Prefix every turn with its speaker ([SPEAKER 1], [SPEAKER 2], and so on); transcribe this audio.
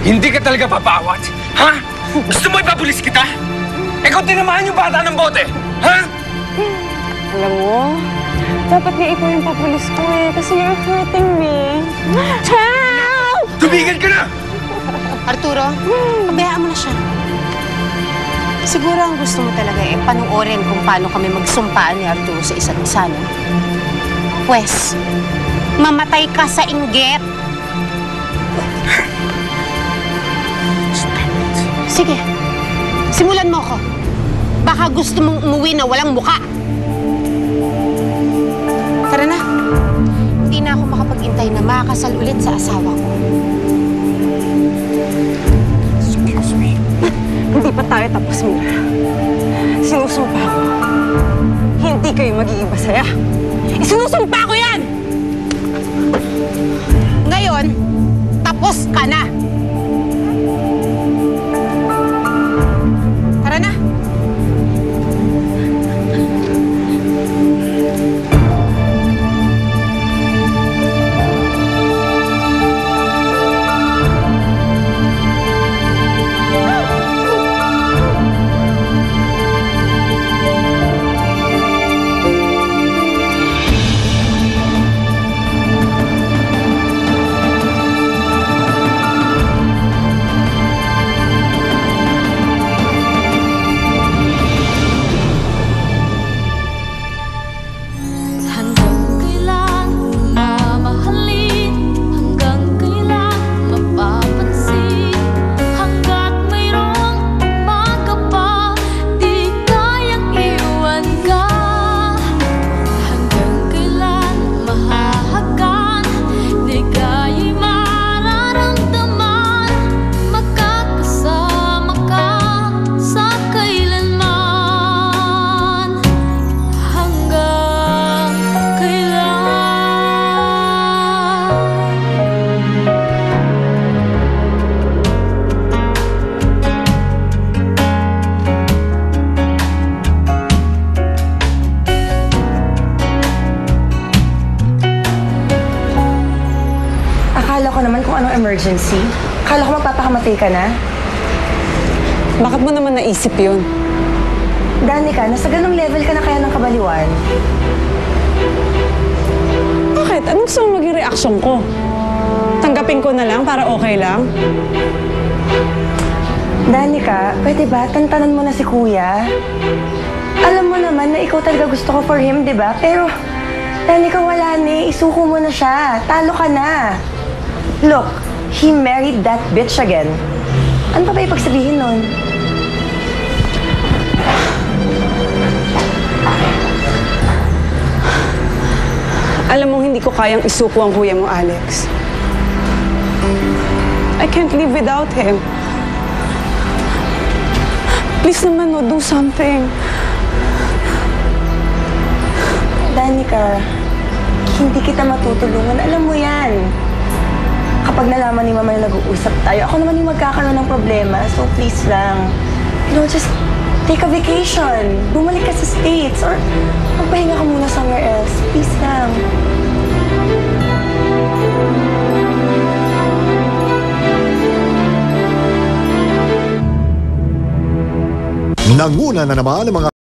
[SPEAKER 1] Hindi ka talaga papawat? Ha? Gusto mo ipapulis kita? Ikaw tinamaan yung bata ng bote, ha?
[SPEAKER 2] Alam mo, dapat nga ikaw yung papulis ko eh, kasi you're hurting me. Help!
[SPEAKER 1] Tumigil ka na!
[SPEAKER 3] Arturo, pabayaan mo na siya. Siguro ang gusto mo talaga eh, panoorin kung paano kami magsumpaan ni Arturo sa isa't isa, no? Pwes, mamatay ka sa inggit. Sige, simulan mo ko. Baka gusto mong umuwi na walang muka. Tara na. Hindi na ako makapag-intay na makakasal ulit sa asawa ko.
[SPEAKER 1] Excuse me.
[SPEAKER 2] Hindi pa tayo tapos, Mira. Sinusumpa ko. Hindi kayo magiging masaya. Isinusumpa ko yan!
[SPEAKER 3] Ngayon, tapos ka na. Tara na.
[SPEAKER 4] Akala ko naman kung anong emergency. Akala ko magpapakamatay ka na.
[SPEAKER 2] Bakit mo naman naisip yun?
[SPEAKER 4] Danica, nasa ganong level ka na kaya ng kabaliwan.
[SPEAKER 2] Bakit? Anong gusto mong maging reaksyon ko? Tanggapin ko na lang para okay lang?
[SPEAKER 4] Danica, pwede ba tantanan mo na si Kuya? Alam mo naman na ikaw talaga gusto ko for him, di ba? Pero, Danica, wala na. Isuko mo na siya. Talo ka na. Look, he married that bitch again. Ano pa ba ipagsabihin nun?
[SPEAKER 2] Alam mong hindi ko kayang isuko ang kuya mo, Alex. I can't live without him. Please naman, no, do something.
[SPEAKER 4] Danica, hindi kita matutulungan. Alam mo yan. Kapag nalaman ni Mama na nag-uusap tayo, ako naman yung magkakaroon ng problema. So please lang, you know, just take a vacation. Bumalik ka sa States or magpahinga ka muna somewhere else. Please lang.
[SPEAKER 5] Nanguna na naman ang mga